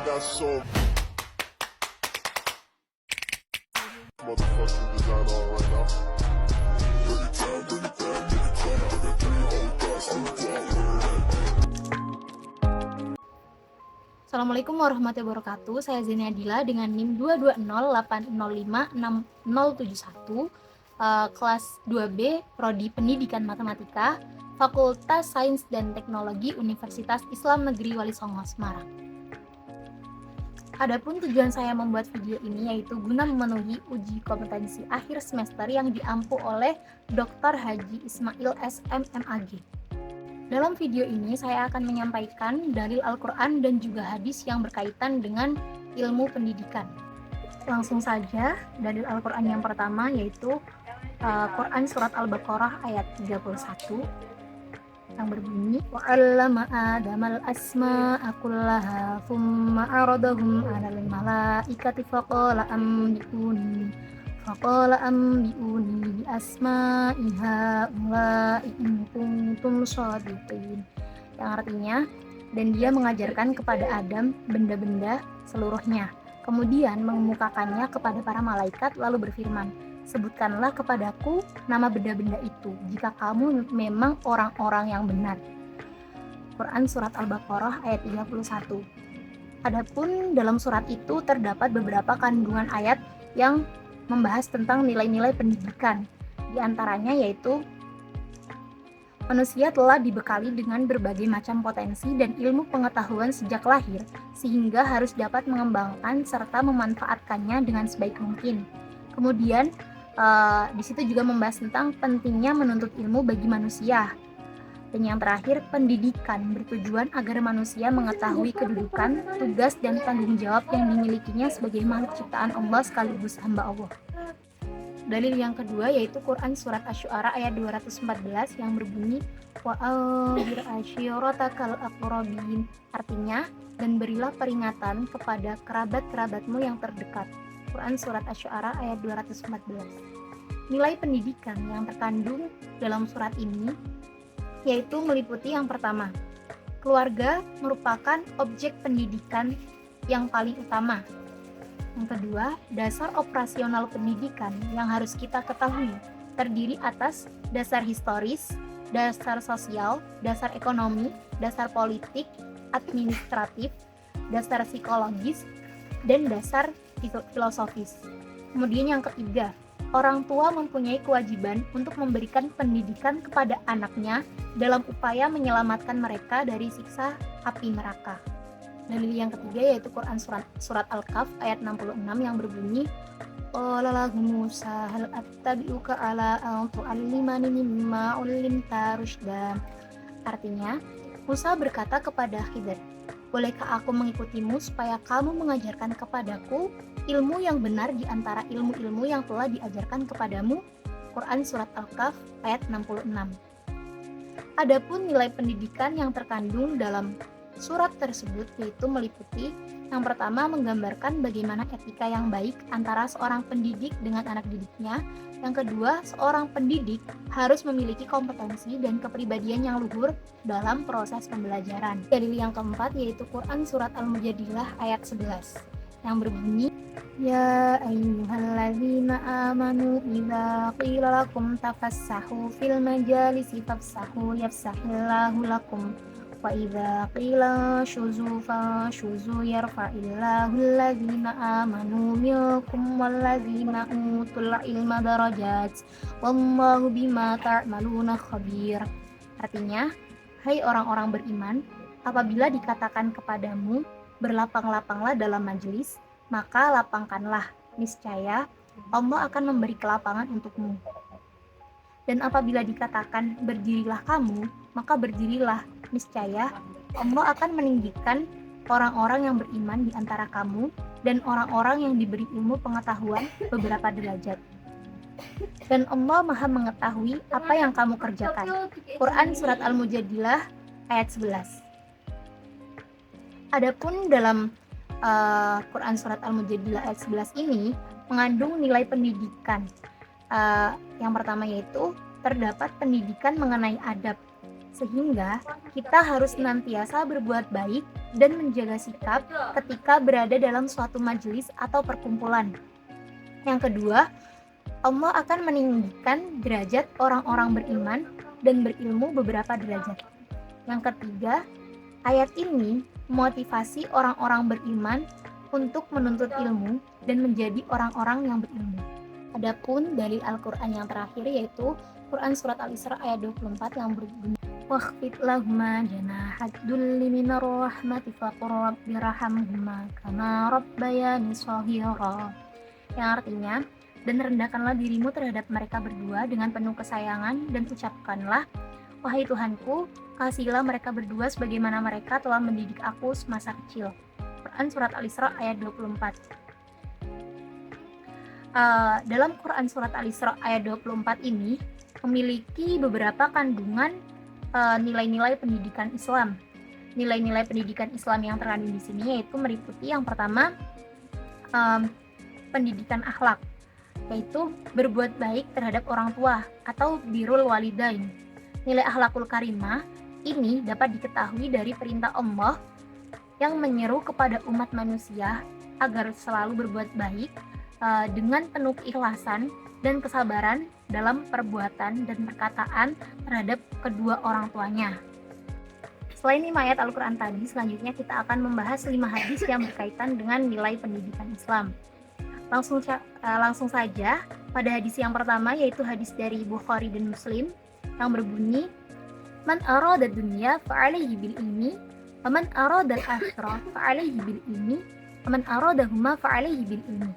got some motherfucking design on right now. Bring it down, bring it down, bring it down. Bring it down, hold that, still Assalamualaikum warahmatullahi wabarakatuh. Saya Zenia Adila dengan NIM 22080056071, kelas 2B, Prodi Pendidikan Matematika, Fakultas Sains dan Teknologi Universitas Islam Negeri Wali Songo, Semarang. Adapun tujuan saya membuat video ini yaitu guna memenuhi uji kompetensi akhir semester yang diampu oleh Dr. Haji Ismail SMMAG. Dalam video ini saya akan menyampaikan dalil Al-Quran dan juga hadis yang berkaitan dengan ilmu pendidikan. Langsung saja, dalil Al-Quran yang pertama yaitu Quran Surat Al-Baqarah ayat 31 yang berbunyi وَعَلَّمَ آدَمَ الْأَسْمَاءَ كُلَّهَا ثُمَّ عَرَضَهُمْ عَلَى الْمَلَائِكَةِ فَقَالَ أَنْبِئُونِي بِأَسْمَاءِ هَؤُلَاءِ إِنْ كُنْتُمْ صَادِقِينَ, yang artinya, dan dia mengajarkan kepada Adam benda-benda seluruhnya, kemudian mengemukakannya kepada para malaikat lalu berfirman, sebutkanlah kepadaku nama benda-benda itu jika kamu memang orang-orang yang benar. Quran Surat Al-Baqarah ayat 31. Adapun dalam surat itu terdapat beberapa kandungan ayat yang membahas tentang nilai-nilai pendidikan. Di antaranya yaitu manusia telah dibekali dengan berbagai macam potensi dan ilmu pengetahuan sejak lahir, sehingga harus dapat mengembangkan serta memanfaatkannya dengan sebaik mungkin. Kemudian di situ juga membahas tentang pentingnya menuntut ilmu bagi manusia. Dan yang terakhir, pendidikan bertujuan agar manusia mengetahui kedudukan, tugas, dan tanggung jawab yang dimilikinya sebagai makhluk ciptaan Allah sekaligus hamba Allah. Dalil yang kedua yaitu Quran Surat Asy-Syu'ara ayat 214 yang berbunyi وَأَنذِرْ عَشِيرَتَكَ الْأَقْرَبِينَ, artinya, dan berilah peringatan kepada kerabat-kerabatmu yang terdekat. Quran Surat Asy-Syu'ara ayat 214. Nilai pendidikan yang terkandung dalam surat ini yaitu meliputi yang pertama, keluarga merupakan objek pendidikan yang paling utama. Yang kedua, dasar operasional pendidikan yang harus kita ketahui terdiri atas dasar historis, dasar sosial, dasar ekonomi, dasar politik, administratif, dasar psikologis, dan dasar filosofis. Kemudian yang ketiga, orang tua mempunyai kewajiban untuk memberikan pendidikan kepada anaknya dalam upaya menyelamatkan mereka dari siksa api neraka. Dalil yang ketiga yaitu Quran Surat Al-Kahf ayat 66 yang berbunyi Qala lahu Musa hal attabi'uka ala an tu'allimani mimma 'ullimta rusyda. Artinya, Musa berkata kepada Khidir, bolehkah aku mengikutimu supaya kamu mengajarkan kepadaku ilmu yang benar di antara ilmu-ilmu yang telah diajarkan kepadamu? Quran Surat Al-Kahf ayat 66. Adapun nilai pendidikan yang terkandung dalam surat tersebut yaitu meliputi yang pertama menggambarkan bagaimana etika yang baik antara seorang pendidik dengan anak didiknya. Yang kedua, seorang pendidik harus memiliki kompetensi dan kepribadian yang luhur dalam proses pembelajaran. Dalil yang keempat yaitu Quran Surat Al-Mujadilah ayat 11 yang berbunyi Ya ayyuhalladzina amanu idza qila lakum tafassahu fil majalisi fafsahu yafsahillahu lakum wa idza qila syuzu fasyuzu yarfa'illahu alladzina amanu minkum walladzina utul ilma darajat wallahu bima ta'maluna khabir. Artinya, hai orang-orang beriman, apabila dikatakan kepadamu berlapang-lapanglah dalam majelis, maka lapangkanlah, niscaya Allah akan memberi kelapangan untukmu. Dan apabila dikatakan berdirilah kamu, maka berdirilah, niscaya Allah akan meninggikan orang-orang yang beriman di antara kamu dan orang-orang yang diberi ilmu pengetahuan beberapa derajat. Dan Allah Maha mengetahui apa yang kamu kerjakan. Quran Surat Al-Mujadilah ayat 11. Adapun dalam Quran Surat Al-Mujadilah ayat 11 ini mengandung nilai pendidikan. Yang pertama yaitu terdapat pendidikan mengenai adab, Sehingga kita harus senantiasa berbuat baik dan menjaga sikap ketika berada dalam suatu majelis atau perkumpulan. Yang kedua, Allah akan meninggikan derajat orang-orang beriman dan berilmu beberapa derajat. Yang ketiga, ayat ini memotivasi orang-orang beriman untuk menuntut ilmu dan menjadi orang-orang yang berilmu. Adapun dalil Al-Quran yang terakhir yaitu Quran Surat Al-Isra ayat 24 yang berbunyi وَاخْفِضْ لَهُمَا جَنَاحَ الذُّلِّ مِنَ الرَّحْمَةِ وَقُلْ رَبِّ ارْحَمْهُمَا كَمَا رَبَّيَانِي صَغِيرًا, yang artinya, dan rendahkanlah dirimu terhadap mereka berdua dengan penuh kesayangan dan ucapkanlah, wahai Tuhanku, kasihilah mereka berdua sebagaimana mereka telah mendidik aku semasa kecil. Quran Surat Al-Isra ayat 24. Dalam Quran Surat Al-Isra ayat 24 ini memiliki beberapa kandungan nilai-nilai pendidikan Islam. Nilai-nilai pendidikan Islam yang terkandung di sini yaitu meliputi yang pertama pendidikan akhlak, yaitu berbuat baik terhadap orang tua atau birrul walidain. Nilai akhlakul karimah ini dapat diketahui dari perintah Allah yang menyeru kepada umat manusia agar selalu berbuat baik dengan penuh keikhlasan dan kesabaran dalam perbuatan dan perkataan terhadap kedua orang tuanya. Selain 5 ayat Al-Quran tadi, selanjutnya kita akan membahas 5 hadis yang berkaitan dengan nilai pendidikan Islam. Langsung saja pada hadis yang pertama, yaitu hadis dari Bukhari dan Muslim yang berbunyi, Man arada dunya fa'alaihi bil ilmi, wa man arada al-akhirah fa'alaihi bil ilmi, wa man aradahuma fa'alaihi bil ilmi.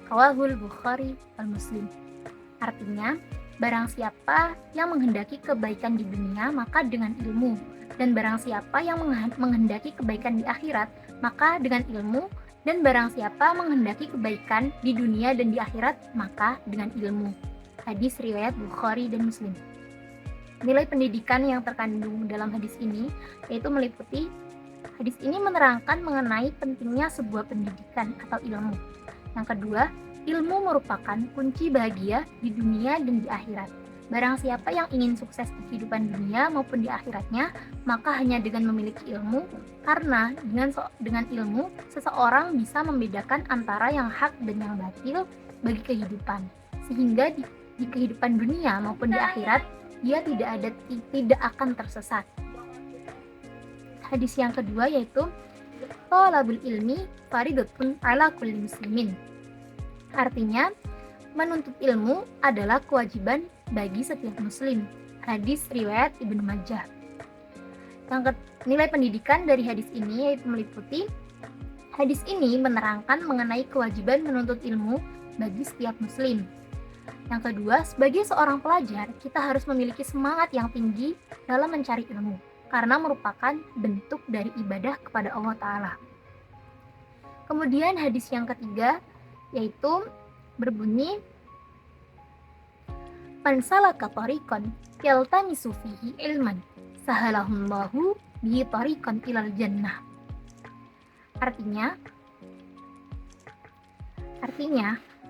Rawahul Bukhari wal Muslim. Artinya, barang siapa yang menghendaki kebaikan di dunia, maka dengan ilmu. Dan barang siapa yang menghendaki kebaikan di akhirat, maka dengan ilmu. Dan barang siapa menghendaki kebaikan di dunia dan di akhirat, maka dengan ilmu. Hadis riwayat Bukhari dan Muslim. Nilai pendidikan yang terkandung dalam hadis ini yaitu meliputi, hadis ini menerangkan mengenai pentingnya sebuah pendidikan atau ilmu. Yang kedua, ilmu merupakan kunci bahagia di dunia dan di akhirat. Barang siapa yang ingin sukses di kehidupan dunia maupun di akhiratnya, maka hanya dengan memiliki ilmu, karena dengan ilmu, seseorang bisa membedakan antara yang hak dan yang batil bagi kehidupan. Sehingga di kehidupan dunia maupun di akhirat, dia tidak akan tersesat. Hadis yang kedua yaitu, Thalabul ilmi faridatun ala kulli muslimin. Artinya, menuntut ilmu adalah kewajiban bagi setiap muslim. Hadis riwayat Ibnu Majah. Nilai pendidikan dari hadis ini yaitu meliputi, hadis ini menerangkan mengenai kewajiban menuntut ilmu bagi setiap muslim. Yang kedua, sebagai seorang pelajar, kita harus memiliki semangat yang tinggi dalam mencari ilmu, karena merupakan bentuk dari ibadah kepada Allah Ta'ala. Kemudian hadis yang ketiga yaitu berbunyi, Man salaka tariqan yaltamisu fihi ilman sahalahullahu bihi tariqan ilal jannah. Artinya,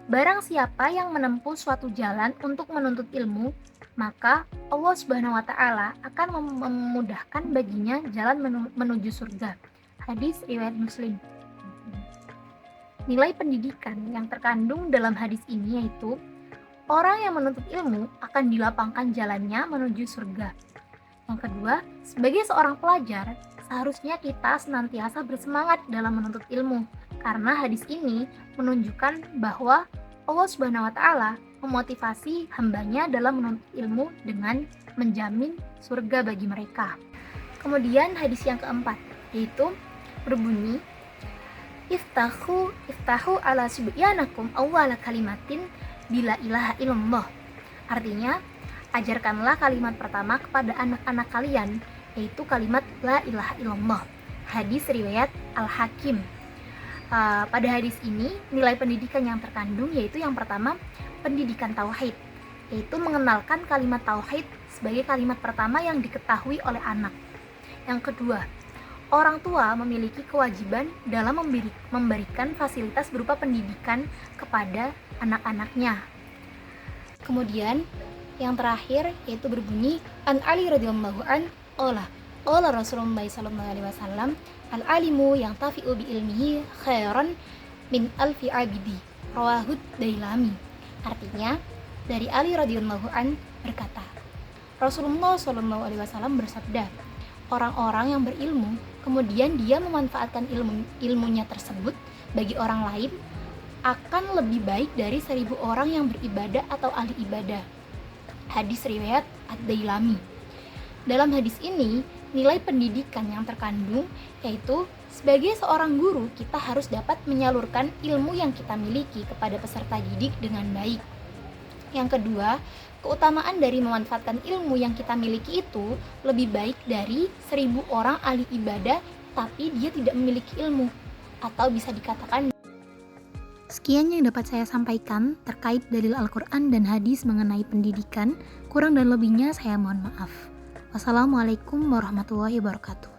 barang siapa yang menempuh suatu jalan untuk menuntut ilmu, maka Allah Subhanahu wa Ta'ala akan memudahkan baginya jalan menuju surga. Hadis riwayat Muslim. Nilai pendidikan yang terkandung dalam hadis ini yaitu, orang yang menuntut ilmu akan dilapangkan jalannya menuju surga. Yang kedua, sebagai seorang pelajar, seharusnya kita senantiasa bersemangat dalam menuntut ilmu, karena hadis ini menunjukkan bahwa Allah Subhanahu wa Ta'ala memotivasi hambanya dalam menuntut ilmu dengan menjamin surga bagi mereka. Kemudian hadis yang keempat yaitu berbunyi, Iftahu ala subyanakum awwala kalimatin bila ilaha illallah. Artinya, ajarkanlah kalimat pertama kepada anak-anak kalian, yaitu kalimat la ilaha illallah. Hadis riwayat Al-Hakim. Pada hadis ini, nilai pendidikan yang terkandung yaitu yang pertama, pendidikan tauhid, yaitu mengenalkan kalimat tauhid sebagai kalimat pertama yang diketahui oleh anak. Yang kedua, orang tua memiliki kewajiban dalam memberikan fasilitas berupa pendidikan kepada anak-anaknya. Kemudian, yang terakhir yaitu berbunyi, An Ali radhiyallahu an qala Rasulullah sallallahu alaihi wasallam, al-alimu yang tafi'u bi ilmihi khairan min alfi abidi, rawahu Dailami. Artinya, dari Ali radhiyallahu an berkata, Rasulullah sallallahu alaihi wasallam bersabda, orang-orang yang berilmu kemudian dia memanfaatkan ilmunya tersebut bagi orang lain akan lebih baik dari 1000 orang yang beribadah atau ahli ibadah. Hadis riwayat Ad-Dailami. Dalam hadis ini, nilai pendidikan yang terkandung yaitu sebagai seorang guru kita harus dapat menyalurkan ilmu yang kita miliki kepada peserta didik dengan baik. Yang kedua, keutamaan dari memanfaatkan ilmu yang kita miliki itu lebih baik dari 1000 orang ahli ibadah tapi dia tidak memiliki ilmu, atau bisa dikatakan. Sekian yang dapat saya sampaikan terkait dalil Al-Quran dan hadis mengenai pendidikan. Kurang dan lebihnya saya mohon maaf. Wassalamualaikum warahmatullahi wabarakatuh.